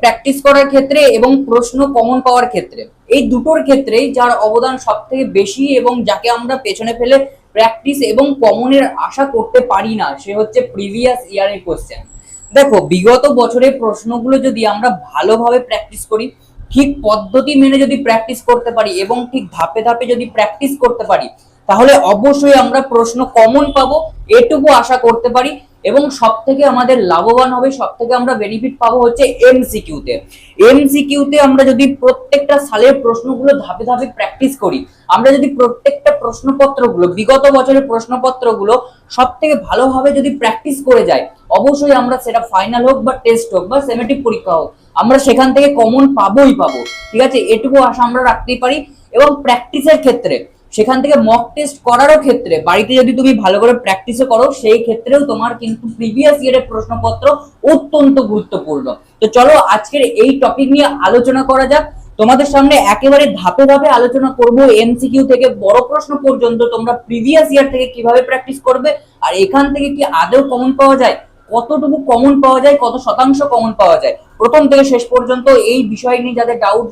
Practice করার ক্ষেত্রে এবং প্রশ্ন কমন পাওয়ার ক্ষেত্রে, এই দুটোর ক্ষেত্রেই যার অবদান সব থেকে বেশি এবং যাকে আমরা পেছনে ফেলে প্র্যাকটিস এবং কমনের আশা করতে পারি না, সে হচ্ছে প্রিভিয়াস ইয়ারের কোশ্চেন। দেখো, বিগত বছরের প্রশ্নগুলো যদি আমরা ভালোভাবে প্র্যাকটিস করি, ঠিক পদ্ধতি মেনে যদি প্র্যাকটিস করতে পারি এবং ঠিক ধাপে ধাপে যদি প্র্যাকটিস করতে পারি, তাহলে অবশ্যই আমরা প্রশ্ন কমন পাবো, এটুকু আশা করতে পারি। এবং সব থেকে আমাদের লাভবান হবে, সব থেকে আমরা বেনিফিট পাবো হচ্ছে এমসিকিউতে। এমসিকিউতে আমরা যদি প্রত্যেকটা সালের প্রশ্নগুলো ধাপে ধাপে প্র্যাকটিস করি, আমরা যদি প্রত্যেকটা প্রশ্নপত্রগুলো, বিগত বছরের প্রশ্নপত্রগুলো সব থেকে ভালোভাবে যদি প্র্যাকটিস করে যাই, অবশ্যই আমরা সেটা ফাইনাল হোক বা টেস্ট হোক বা সেমেটিভ পরীক্ষা হোক, আমরা সেখান থেকে কমন পাবোই পাবো। ঠিক আছে, এটুকু আশা আমরা রাখতেই পারি। এবং প্র্যাকটিসের ক্ষেত্রে, সেখান থেকে মক টেস্ট করারও ক্ষেত্রে, বাড়িতে যদি তুমি ভালো করে প্র্যাকটিস করো, সেই ক্ষেত্রেও তোমার কিন্তু প্রিভিয়াস ইয়ারের প্রশ্নপত্র অত্যন্ত গুরুত্বপূর্ণ। তো চলো আজকের এই টপিক নিয়ে আলোচনা করা যাক। তোমাদের সামনে একেবারে ধাপে ধাপে আলোচনা করব, এমসিকিউ থেকে বড় প্রশ্ন পর্যন্ত তোমরা প্রিভিয়াস ইয়ার থেকে কিভাবে প্র্যাকটিস করবে, আর এখান থেকে কি আদৌ কমন পাওয়া যায়, কতটুকু কমন পাওয়া যায়, কত শতাংশ কমন পাওয়া যায়, প্রথম থেকে শেষ পর্যন্ত এই বিষয় নিয়ে যাদের ডাউট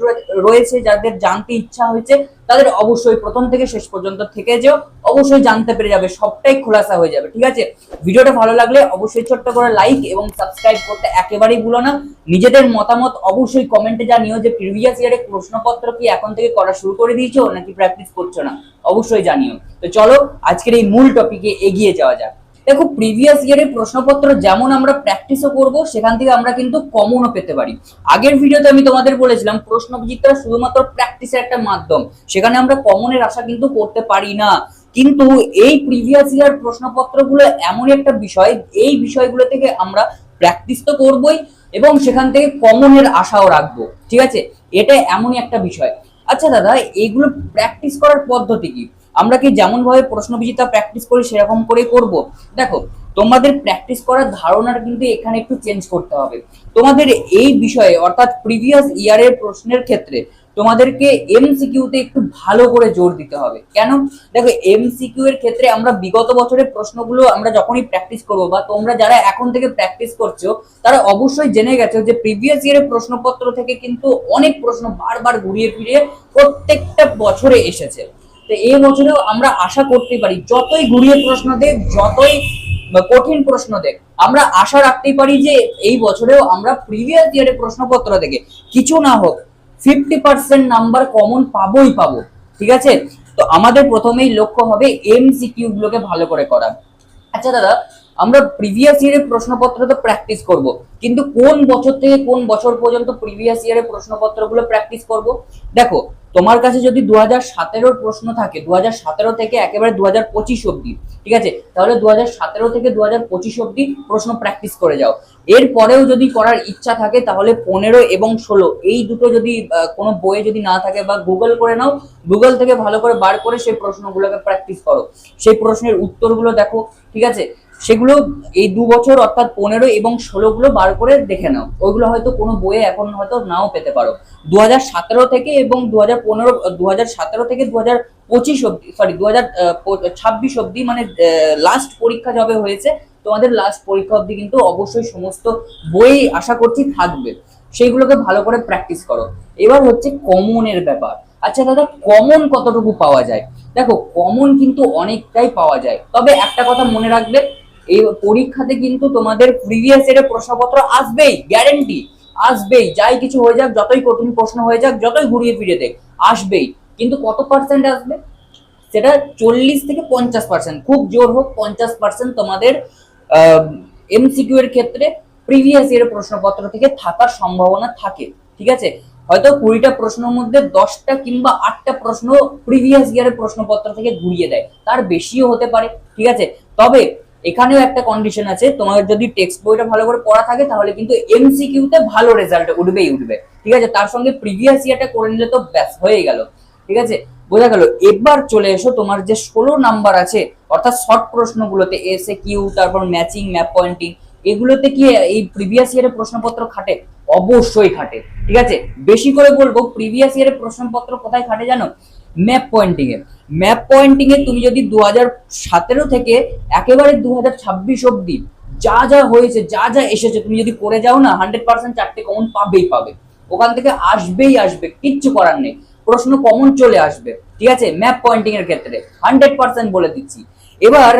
রয়েছে, যাদের জানতে ইচ্ছা হয়েছে, তাদের অবশ্যই প্রথম থেকে শেষ পর্যন্ত থেকে যেও, অবশ্যই জানতে পেরে যাবে, সবটাই খোলাসা হয়ে যাবে। ঠিক আছে, ভিডিওটা ভালো লাগলে অবশ্যই ছোট্ট করে লাইক এবং সাবস্ক্রাইব করতে একেবারেই ভুলো না। নিজেদের মতামত অবশ্যই কমেন্টে জানিও যে প্রিভিয়াস ইয়ারের প্রশ্নপত্র কি এখন থেকে করা শুরু করে দিয়েছো নাকি প্র্যাকটিস করছো না, অবশ্যই জানিও। তো চলো আজকের এই মূল টপিকে এগিয়ে যাওয়া যাক। দেখো, প্রিভিয়াস ইয়ারের প্রশ্নপত্র যেমন আমরা প্র্যাকটিসও করব, সেখান থেকে আমরা কিন্তু কমনও পেতে পারি। আগের ভিডিওতে আমি তোমাদের বলেছিলাম প্রশ্নবিচিত্রা শুধুমাত্র প্র্যাকটিসের একটা মাধ্যম, সেখানে আমরা কমনের আশা কিন্তু করতে পারি না। কিন্তু এই প্রিভিয়াস ইয়ার প্রশ্নপত্রগুলো এমন একটা বিষয়, এই বিষয়গুলো থেকে আমরা প্র্যাকটিস তো করবই এবং সেখান থেকে কমনের আশাও রাখবো। ঠিক আছে, এটা এমনই একটা বিষয়। আচ্ছা দাদা, এইগুলো প্র্যাকটিস করার পদ্ধতি কি? আমরা কি যেমন ভাবে প্রশ্নবিচিত্রা প্র্যাকটিস করি সেরকম করে করব? দেখো, তোমাদের প্র্যাকটিস করার ধারণাটা কিন্তু এখানে একটু চেঞ্জ করতে হবে। তোমাদের এই বিষয়ে অর্থাৎ প্রিভিয়াস ইয়ারের প্রশ্নের ক্ষেত্রে তোমাদেরকে এমসিকিউতে একটু ভালো করে জোর দিতে হবে। কেন? দেখো, এমসিকিউ এর ক্ষেত্রে আমরা বিগত বছরের প্রশ্নগুলো আমরা যখনই প্র্যাকটিস করব, বা তোমরা যারা এখন থেকে প্র্যাকটিস করছো তারা অবশ্যই জেনে গেছো যে প্রিভিয়াস ইয়ারের প্রশ্নপত্র থেকে কিন্তু অনেক প্রশ্ন বারবার ঘুরিয়ে ফিরিয়ে প্রত্যেকটা বছরে এসেছে। তো এই বছরেও আমরা আশা করতে পারি, যতই ঘুরিয়ে প্রশ্ন দেখ, যতই কঠিন প্রশ্ন দেখ, আমরা আশা রাখতেই পারি যে এই বছরেও আমরা প্রিভিয়াস ইয়ারের প্রশ্নপত্র থেকে কিছু না হোক 50% নাম্বার কমন পাবোই পাবো। ঠিক আছে, তো আমাদের প্রথমেই লক্ষ্য হবে এমসিকিউ গুলোকে ভালো করে করা। আচ্ছা দাদা, আমরা প্রিভিয়াস ইয়ারের প্রশ্নপত্র তো প্র্যাকটিস করব, কিন্তু কোন বছর থেকে কোন বছর পর্যন্ত প্রিভিয়াস ইয়ারের প্রশ্নপত্রগুলো প্র্যাকটিস করব? দেখো, তোমার কাছে যদি 2017 প্রশ্ন থাকে, 2017 থেকে একেবারে 2025 অব্দি, ঠিক আছে, তাহলে 2017 থেকে 2025 অব্দি প্রশ্ন প্র্যাকটিস করে যাও। এরপরেও যদি করার ইচ্ছা থাকে তাহলে 15 এবং 16 এই দুটো যদি কোনো বইয়ে যদি না থাকে বা গুগল করে নাও, গুগল থেকে ভালো করে বার করে সেই প্রশ্নগুলোকে প্র্যাকটিস করো, সেই প্রশ্নের উত্তরগুলো দেখো। ঠিক আছে, সেগুলো এই 2 বছর অর্থাৎ 15 এবং 16 গুলো বার করে দেখে নাও, ওইগুলো হয়তো কোনো বইয়ে এখন হয়তো নাও পেতে পারো। 2017 থেকে এবং 2017 থেকে 2025 অব্দি, সরি 2026 অব্দি, মানে লাস্ট পরীক্ষা যবে হয়েছে তোমাদের, লাস্ট পরীক্ষা অব্দি কিন্তু অবশ্যই সমস্ত বই আশা করছি থাকবে, সেইগুলোকে ভালো করে প্র্যাকটিস করো। এবার হচ্ছে কমনের ব্যাপার। আচ্ছা দাদা, কমন কতটুকু পাওয়া যায়? দেখো, কমন কিন্তু অনেকটাই পাওয়া যায়, তবে একটা কথা মনে রাখবে, এই পরীক্ষাতে কিন্তু তোমাদের প্রিভিয়াস ইয়ারের প্রশ্নপত্র আসবেই, গ্যারেন্টি আসবেই, যাই কিছু হয়ে যাক, যতই কঠিন প্রশ্ন হয়ে যাক, যতই ঘুরিয়ে ফিরিয়ে দেখ, আসবেই। কিন্তু কত পার্সেন্ট আসবে? সেটা 40 থেকে 50%, খুব জোর হোক 50% তোমাদের এমসিকিউ এর ক্ষেত্রে প্রিভিয়াস ইয়ারের প্রশ্নপত্র থেকে থাকার সম্ভাবনা থাকে। ঠিক আছে, হয়তো 20টা প্রশ্নের মধ্যে 10টা কিংবা 8টা প্রশ্ন প্রিভিয়াস ইয়ারের প্রশ্নপত্র থেকে ঘুরিয়ে দেয়, তার বেশিও হতে পারে। ঠিক আছে, তবে এখানেও একটা কন্ডিশন আছে, তোমার যদি টেক্সট বইটা ভালো করে পড়া থাকে তাহলে কিন্তু এমসিকিউতে ভালো রেজাল্ট উঠবেই উঠবে। ঠিক আছে, তার সঙ্গে প্রিভিয়াস ইয়ারটা করে নিলে তো ব্যাস হয়ে গেল। ঠিক আছে, বোঝা গেল। এবার চলে এসো তোমার যে 16 নাম্বার আছে, অর্থাৎ শর্ট প্রশ্নগুলোতে, এসএ কিউ, তারপর ম্যাচিং, ম্যাপ পয়েন্টিং, এগুলোতে কি এই প্রিভিয়াস ইয়ারের প্রশ্নপত্র খাটে? অবশ্যই খাটে। ঠিক আছে, বেশি করে বলবো প্রিভিয়াস ইয়ারের প্রশ্নপত্র কোথায় খাটে জানো? ম্যাপ পয়েন্টিং এ। ম্যাপ পয়েন্টিং এ তুমি যদি 2017 থেকে একেবারে 2026 অব্দি যা যা হয়েছে, যা যা এসেছে, তুমি যদি করে যাও না 100% 4টে কমন পাবেই পাবে, ওখান থেকে আসবেই আসবে, কিচ্ছু করার নেই, প্রশ্ন কমন চলে আসবে। ঠিক আছে, ম্যাপ পয়েন্টিং এর ক্ষেত্রে 100% বলে দিচ্ছি। এবার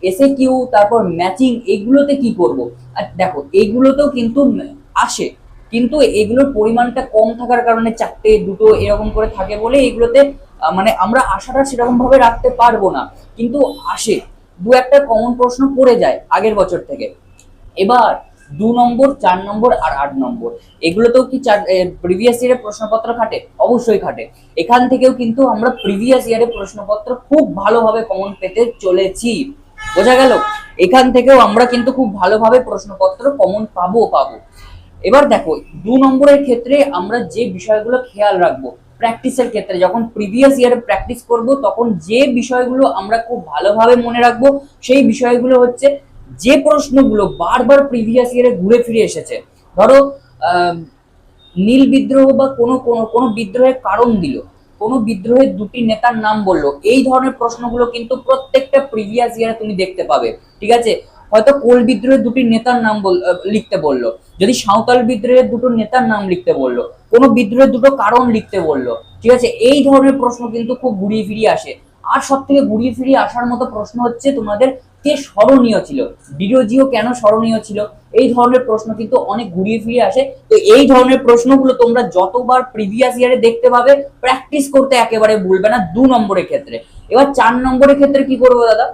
এসে কিউ, তারপর ম্যাচিং, এগুলোতে কি করব? আর দেখো এইগুলোতেও কিন্তু আসে, কিন্তু এগুলোর পরিমাণটা কম থাকার কারণে, 4টে 2টো এরকম করে থাকে বলে এগুলোতে মানে আমরা আশাটা সেরকম ভাবে রাখতে পারবো না, কিন্তু আসে, দু একটা কমন প্রশ্ন পড়ে যায় আগের বছর থেকে। এবার 2 নম্বর, 4 নম্বর আর 8 নম্বর, এগুলোতেও কি প্রিভিয়াস ইয়ারের প্রশ্নপত্র খাটে? অবশ্যই খাটে। এখান থেকেও কিন্তু আমরা প্রিভিয়াস ইয়ারের প্রশ্নপত্র খুব ভালোভাবে কমন পেতে চলেছি, বোঝা গেল? এখান থেকেও আমরা কিন্তু খুব ভালোভাবে প্রশ্নপত্র কমন পাবো। এবার দেখো 2 নম্বরের ক্ষেত্রে আমরা যে বিষয়গুলো খেয়াল রাখবো, প্র্যাকটিসের ক্ষেত্রে যখন প্রিভিয়াস ইয়ারে প্র্যাকটিস করব, তখন যে বিষয়গুলো আমরা খুব ভালোভাবে মনে রাখবো, সেই বিষয়গুলো হচ্ছে যে প্রশ্নগুলো বারবার প্রিভিয়াস ইয়ারে ঘুরে ফিরে এসেছে। ধরো নীল বিদ্রোহ বা কোনো বিদ্রোহের কারণ দিল, কোনো বিদ্রোহের 2টি নেতার নাম বললো, এই ধরনের প্রশ্নগুলো কিন্তু প্রত্যেকটা প্রিভিয়াস ইয়ারে তুমি দেখতে পাবে। ঠিক আছে, হয়তো কোল বিদ্রোহের 2টি নেতার নাম লিখতে বললো, যদি সাঁওতাল বিদ্রোহের 2টো নেতার নাম লিখতে বললো, কোনো বিদ্রোহের 2টো কারণ লিখতে বললো। ঠিক আছে, এই ধরনের প্রশ্ন কিন্তু খুব ঘুরিয়ে ফিরিয়ে আসে। আর সব থেকে ঘুরিয়ে ফিরিয়ে আসার মতো প্রশ্ন হচ্ছে তোমাদের কে স্মরণীয় ছিল, ডিরোজিও কেন স্মরণীয় ছিল, এই ধরনের প্রশ্ন কিন্তু অনেক ঘুরিয়ে ফিরিয়ে আসে। তো এই ধরনের প্রশ্নগুলো তোমরা যতবার প্রিভিয়াস ইয়ারে দেখতে পাবে, প্র্যাকটিস করতে একেবারে ভুলবে না 2 নম্বরের ক্ষেত্রে। এবার 4 নম্বরের ক্ষেত্রে কি করবো দাদা?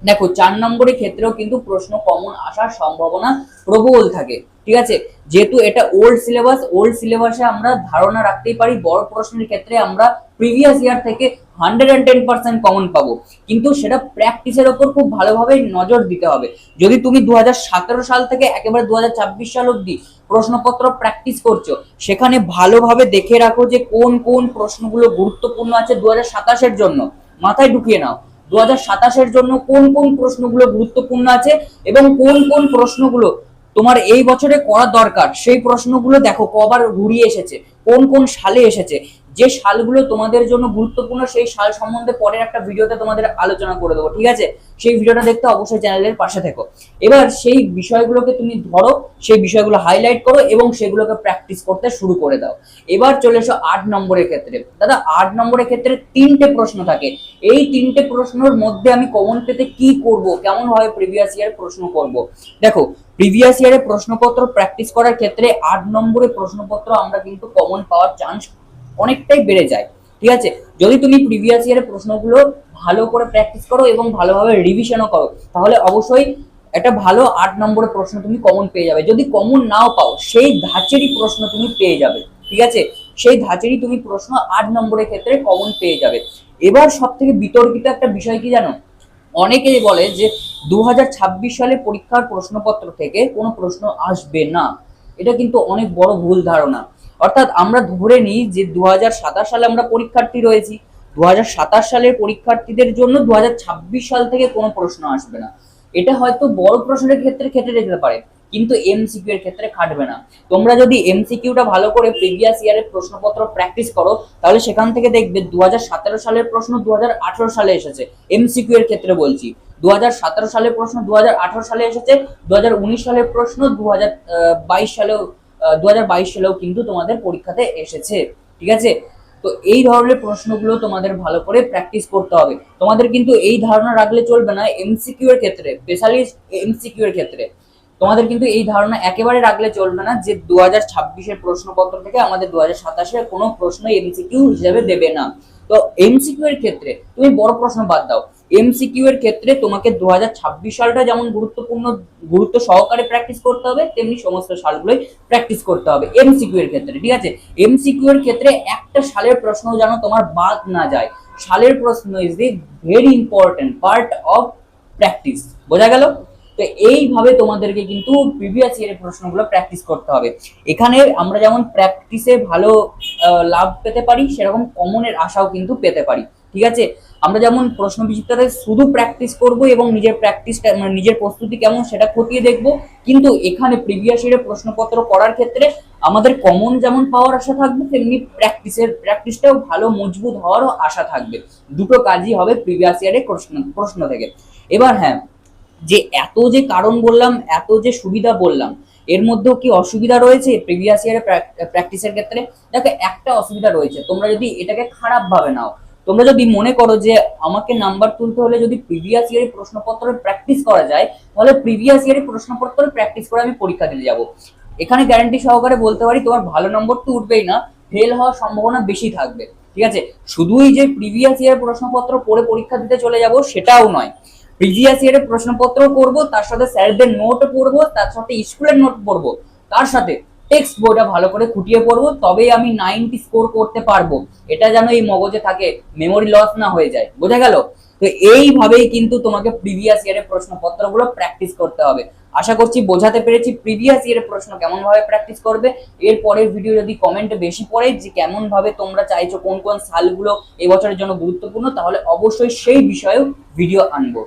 দেখো 4 নম্বরের ক্ষেত্রেও কিন্তু প্রশ্ন কমন আসার সম্ভাবনা প্রবল থাকে। ঠিক আছে, যেহেতু এটা ওল্ড সিলেবাসে আমরা ধারণা রাখতেই পারি বড় প্রশ্নের ক্ষেত্রে আমরা প্রিভিয়াস ইয়ার থেকে 110% কমন পাবো, কিন্তু সেটা প্র্যাকটিসের ওপর খুব ভালোভাবে নজর দিতে হবে। যদি তুমি 2017 সাল থেকে একেবারে 2026 সাল অব্দি প্রশ্নপত্র প্র্যাকটিস করছো, সেখানে ভালোভাবে দেখে রাখো যে কোন কোন প্রশ্নগুলো গুরুত্বপূর্ণ আছে 2027-এর জন্য, মাথায় ঢুকিয়ে নাও 2027-এর জন্য কোন কোন প্রশ্নগুলো গুরুত্বপূর্ণ আছে এবং কোন কোন প্রশ্নগুলো তোমার এই বছরে করা দরকার, সেই প্রশ্নগুলো দেখো কবার ঘুরিয়ে এসেছে, কোন কোন সালে এসেছে। যে সালগুলো তোমাদের জন্য গুরুত্বপূর্ণ, সেই সাল সম্বন্ধে পরের একটা ভিডিওতে তোমাদের আলোচনা করে দেবো। ঠিক আছে, সেই ভিডিওটা দেখতে অবশ্যই চ্যানেলের পাশে থেকো। এবার সেই বিষয়গুলোকে তুমি ধরো, সেই বিষয়গুলো হাইলাইট করো এবং সেগুলোকে প্র্যাকটিস করতে শুরু করে দাও। এবার চলে এসো 8 নম্বরের ক্ষেত্রে। দাদা 8 নম্বরের ক্ষেত্রে 3টে প্রশ্ন থাকে, এই 3টে প্রশ্নের মধ্যে আমি কমন পেতে কি করব, কেমন ভাবে প্রিভিয়াস ইয়ার প্রশ্ন করব। দেখো প্রিভিয়াস ইয়ারে প্রশ্নপত্র প্র্যাকটিস করার ক্ষেত্রে 8 নম্বরের প্রশ্নপত্র আমরা কিন্তু কমন পাওয়ার চান্স অনেকটাই বেড়ে যায়। ঠিক আছে, যদি তুমি প্রিভিয়াস ইয়ারের প্রশ্নগুলো ভালো করে প্র্যাকটিস করো এবং ভালোভাবে রিভিশনও করো, তাহলে অবশ্যই একটা ভালো 8 নম্বরের প্রশ্ন তুমি কমন পেয়ে যাবে। যদি কমন নাও পাও, সেই ধাঁচেরই প্রশ্ন তুমি পেয়ে যাবে। ঠিক আছে, সেই ধাঁচেরই তুমি প্রশ্ন 8 নম্বরের ক্ষেত্রে কমন পেয়ে যাবে। এবার সব থেকে বিতর্কিত একটা বিষয় কি জানো, অনেকেই বলে যে 2026 সালে পরীক্ষার প্রশ্নপত্র থেকে কোনো প্রশ্ন আসবে না। এটা কিন্তু অনেক বড় ভুল ধারণা। অর্থাৎ আমরা ধরে নিই যে 2027 সালে আমরা পরীক্ষার্থী রয়েছি, 2027 সালের পরীক্ষার্থীদের জন্য 2026 সাল থেকে কোনো প্রশ্ন আসবে না। এটা হয়তো বড় প্রশ্নের ক্ষেত্রে খেটে যেতে পারে, কিন্তু এমসিকিউ এর ক্ষেত্রে খাটবে না। তোমরা যদি এমসিকিউটা ভালো করে প্রিভিয়াস ইয়ারের প্রশ্নপত্র প্র্যাকটিস করো, তাহলে সেখান থেকে দেখবে 2017 সালের প্রশ্ন 2018 সালে এসেছে, এমসিকিউ এর ক্ষেত্রে বলছি। 2017 সালের প্রশ্ন 2018 সালে এসেছে, 2019 সালের প্রশ্ন 2022 সালেও 2022 সালেও কিন্তু তোমাদের পরীক্ষাতে এসেছে। ঠিক আছে, তো এই ধরনের প্রশ্নগুলো তোমাদের ভালো করে প্র্যাকটিস করতে হবে। তোমাদের কিন্তু এই ধারণা রাখলে চলবে না এমসিকিউ এর ক্ষেত্রে, স্পেশালিস্ট এমসিকিউ এর ক্ষেত্রে তোমাদের কিন্তু এই ধারণা একেবারে রাখলে চলবে না যে 2026-এর প্রশ্নপত্র থেকে আমাদের 2027-এর কোনো প্রশ্ন এমসিকিউ হিসেবে দেবে না। তো এমসিকিউ এর ক্ষেত্রে তুমি বড় প্রশ্ন বাদ দাও, এমসিকিউ এর ক্ষেত্রে তোমাকে 2026 সালটা যেমন গুরুত্ব সহকারে প্র্যাকটিস করতে হবে, তেমনি সমস্ত সালগুলোই প্র্যাকটিস করতে হবে এমসিকিউ এর ক্ষেত্রে। ঠিক আছে, এমসিকিউ এর ক্ষেত্রে একটা সালের প্রশ্ন যেন তোমার বাদ না যায়। সালের প্রশ্ন is the very important part of practice, বোঝা গেল? তো এইভাবে তোমাদেরকে কিন্তু প্রিভিয়াস ইয়ারের প্রশ্নগুলো প্র্যাকটিস করতে হবে। এখানে আমরা যেমন প্র্যাকটিসে ভালো লাভ পেতে পারি, সেরকম কমনের আশাও কিন্তু পেতে পারি। ঠিক আছে, আমরা যেমন প্রশ্ন বিচিত্রাতে শুধু প্র্যাকটিস করব এবং নিজের প্র্যাকটিসটা মানে নিজের প্রস্তুতি কেমন সেটা খতিয়ে দেখব, কিন্তু এখানে প্রিভিয়াস ইয়ারের প্রশ্নপত্র করার ক্ষেত্রে আমাদের কমন যেমন পাওয়ার আশা থাকবে, তেমনি প্র্যাকটিসটাও ভালো মজবুত হওয়ারও আশা থাকবে। দুটো কাজই হবে প্রিভিয়াস ইয়ারের প্রশ্ন থেকে। এবার হ্যাঁ, যে এত যে কারণ বললাম, এত যে সুবিধা বললাম, এর মধ্যেও কি অসুবিধা রয়েছে প্রিভিয়াস ইয়ারে প্র্যাকটিসের ক্ষেত্রে? দেখো, একটা অসুবিধা রয়েছে। তোমরা যদি এটাকে খারাপ ভাবে নাও, তোমরা যদি মনে করো যে আমাকে নাম্বার তুলতে হলে যদি প্রিভিয়াস ইয়ারের প্রশ্নপত্র প্র্যাকটিস করা যায়, তাহলে প্রিভিয়াস ইয়ারের প্রশ্নপত্র প্র্যাকটিস করে আমি পরীক্ষা দিতে যাব, এখানে গ্যারান্টি সহকারে বলতে পারি তোমার ভালো নম্বর তো উঠবেই না, ফেল হওয়ার সম্ভাবনা বেশি থাকবে। ঠিক আছে, শুধুই যে প্রিভিয়াস ইয়ার প্রশ্নপত্র পড়ে পরীক্ষা দিতে চলে যাব সেটাও নয়, প্রিভিয়াস ইয়ারের প্রশ্নপত্র করবো, তার সাথে স্যারদের নোট পড়বো, তার সাথে স্কুলের নোট পড়বো, তার সাথে টেক্সট বইটা ভালো করে খুঁটিয়ে পড়বো, তবেই আমি 90 স্কোর করতে পারবো। এটা যেন এই মগজে থাকে, মেমোরি লস না হয়ে যায়। বোঝা গেল? তো এইভাবেই কিন্তু তোমাকে প্রিভিয়াস ইয়ারের প্রশ্নপত্রগুলো প্র্যাকটিস করতে হবে। আশা করছি বোঝাতে পেরেছি প্রিভিয়াস ইয়ারের প্রশ্ন কেমন ভাবে প্র্যাকটিস করবে। এর পরের ভিডিও যদি কমেন্টে বেশি পড়ে যে কেমন ভাবে তোমরা চাইছো কোন কোন সালগুলো এবছরের জন্য গুরুত্বপূর্ণ, তাহলে অবশ্যই সেই বিষয়েও ভিডিও আনবো।